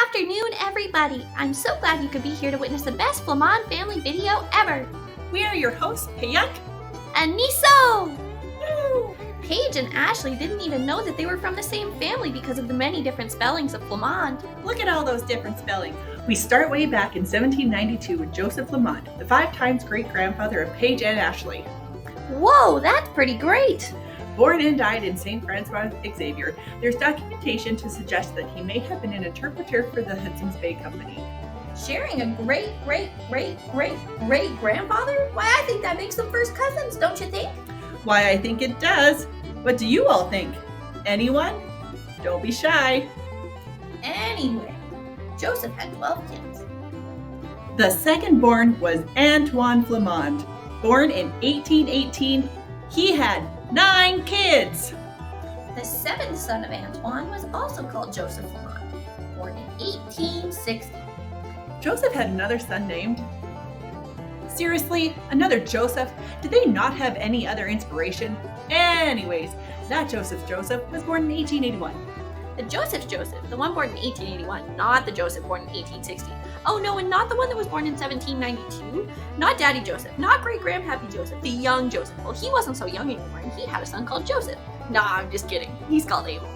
afternoon, everybody! I'm so glad you could be here to witness the best Flamand Family video ever! We are your hosts, Payuk and Miso! Woo! Paige and Ashley didn't even know that they were from the same family because of the many different spellings of Flamand. Look at all those different spellings. We start way back in 1792 with Joseph Flamand, the 5 times great-grandfather of Paige and Ashley. Whoa, that's pretty great! Born and died in St. Francois Xavier, there's documentation to suggest that he may have been an interpreter for the Hudson's Bay Company. Sharing a great-great-great-great-great-grandfather? Why, I think that makes them first cousins, don't you think? Why, I think it does. What do you all think? Anyone? Don't be shy. Anyway, Joseph had 12 kids. The second born was Antoine Flamand. Born in 1818, he had 9 kids. The 7th son of Antoine was also called Joseph Flamand, born in 1860. Joseph had another son named... Seriously, another Joseph? Did they not have any other inspiration? Anyways, that Joseph was born in 1881. The Joseph, the one born in 1881, not the Joseph born in 1860. Oh no, and not the one that was born in 1792. Not Daddy Joseph, not Great-Grandpappy Joseph, the young Joseph. Well, he wasn't so young anymore, and he had a son called Joseph. Nah, I'm just kidding. He's called Abel.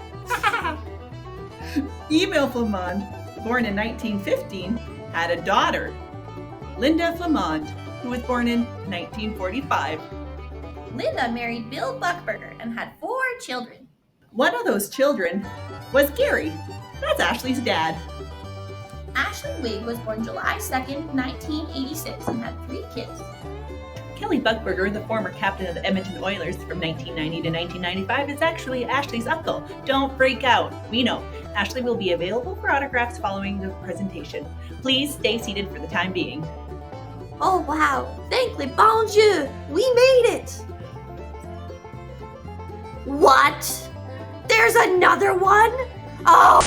Emile Flamand, born in 1915, had a daughter, Linda Flamand, who was born in 1945. Linda married Bill Buckberger and had 4 children. One of those children was Gary. That's Ashley's dad. Ashley Wigg was born July 2nd, 1986 and had 3 kids. Kelly Buckberger, the former captain of the Edmonton Oilers from 1990 to 1995, is actually Ashley's uncle. Don't freak out. We know. Ashley will be available for autographs following the presentation. Please stay seated for the time being. Oh wow, thank le bon Dieu, we made it! What? There's another one? Oh!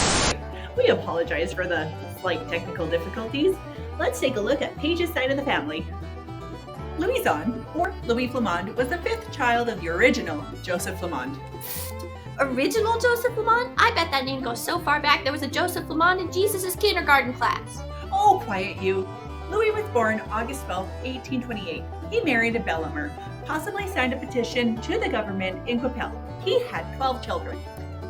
We apologize for the slight technical difficulties. Let's take a look at Paige's side of the family. Louison, or Louis Flamand, was the 5th child of the original Joseph Flamand. Original Joseph Flamand? I bet that name goes so far back there was a Joseph Flamand in Jesus' kindergarten class. Oh, quiet you. Louis was born August 12, 1828. He married a Bellarmine, possibly signed a petition to the government in Quebec. He had 12 children.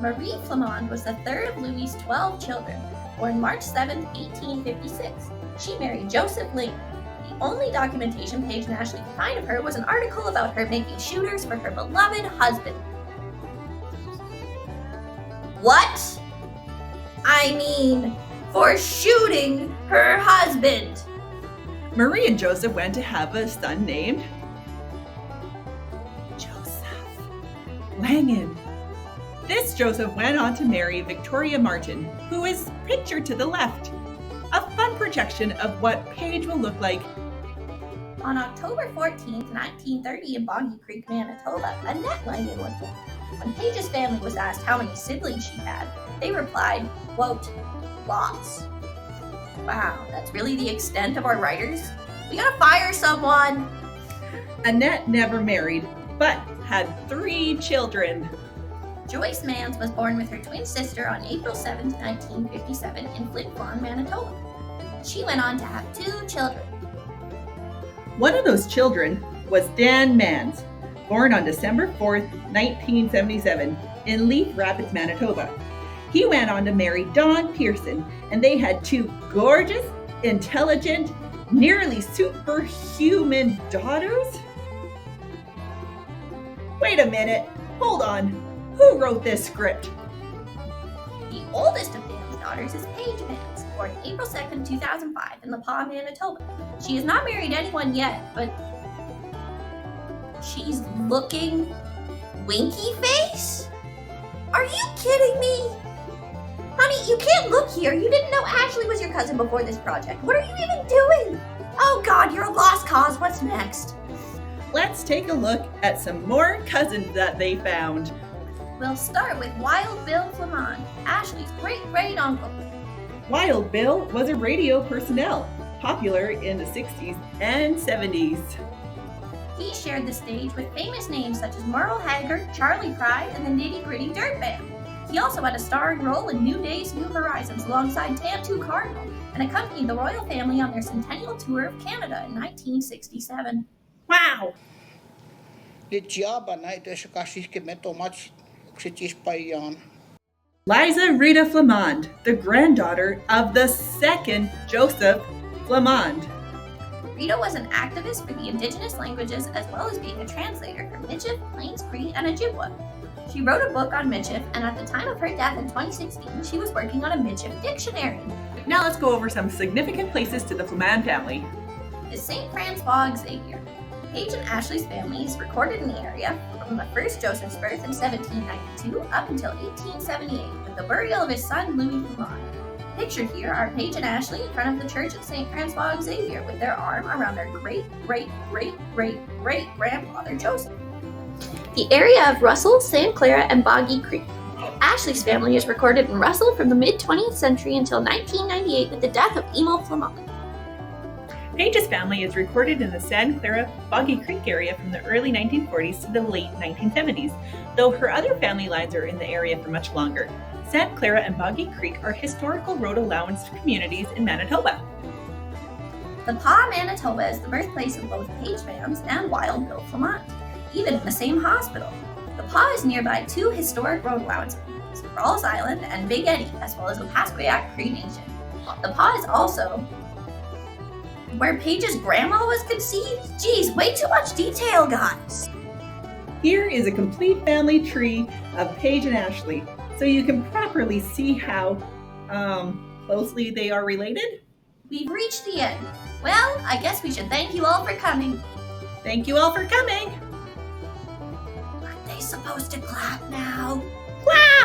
Marie Flamand was the 3rd of Louis's 12 children, born March 7, 1856. She married Joseph Lincoln. The only documentation Paige and Ashley could find of her was an article about her making shooters for her beloved husband. What? I mean, for shooting her husband. Marie and Joseph went to have a son named Joseph Langan. This Joseph went on to marry Victoria Martin, who is pictured to the left. A fun projection of what Paige will look like. On October 14th, 1930 in Boggy Creek, Manitoba, Annette Langan was born. When Paige's family was asked how many siblings she had, they replied, quote, lots. Wow, that's really the extent of our writers? We gotta fire someone! Annette never married, but had 3 children. Joyce Mans was born with her twin sister on April 7, 1957 in Flin Flon, Manitoba. She went on to have 2 children. One of those children was Dan Mans, born on December 4, 1977 in Leaf Rapids, Manitoba. He went on to marry Dawn Pearson, and they had 2 gorgeous, intelligent, nearly superhuman daughters. Wait a minute, hold on. Who wrote this script? The oldest of Dan's daughters is Paige Mans, born April 2nd, 2005 in La Pas, Manitoba. She has not married anyone yet, but she's looking winky face? Are you kidding me? Honey, you can't look here. You didn't know Ashley was your cousin before this project. What are you even doing? Oh God, you're a lost cause. What's next? Let's take a look at some more cousins that they found. We'll start with Wild Bill Flamand, Ashley's great-great-uncle. Wild Bill was a radio personnel, popular in the 60s and 70s. He shared the stage with famous names such as Merle Haggard, Charlie Pride, and the Nitty Gritty Dirt Band. He also had a starring role in New Days, New Horizons alongside Tantu Cardinal and accompanied the royal family on their centennial tour of Canada in 1967. Wow! Liza Rita Flamand, the granddaughter of the second Joseph Flamand. Rita was an activist for the Indigenous languages as well as being a translator for Michif, Plains Cree, and Ojibwa. She wrote a book on Michif, and at the time of her death in 2016, she was working on a Michif dictionary. Now let's go over some significant places to the Flamand family. Is St. Francois Xavier. Paige and Ashley's family is recorded in the area from the first Joseph's birth in 1792 up until 1878 with the burial of his son Louis Flamand. Pictured here are Paige and Ashley in front of the church of St. Francois Xavier with their arm around their great-great-great-great-great-grandfather Joseph. The area of Russell, Santa Clara, and Boggy Creek. Ashley's family is recorded in Russell from the mid-20th century until 1998 with the death of Emil Flamand. Paige's family is recorded in the Santa Clara, Boggy Creek area from the early 1940s to the late 1970s, though her other family lines are in the area for much longer. Santa Clara and Boggy Creek are historical road allowance communities in Manitoba. The Pas, Manitoba is the birthplace of both Paige Vans and Wild Bill Flamand, even in the same hospital. The Pas is nearby two historic road allowance communities, Rawls Island and Big Eddy, as well as the Pasquayac Cree Nation. The Pas is also where Paige's grandma was conceived. Geez, way too much detail, guys. Here is a complete family tree of Paige and Ashley, so you can properly see how closely they are related. We've reached the end. Well, I guess we should thank you all for coming. Thank you all for coming. Aren't they supposed to clap now? Clap!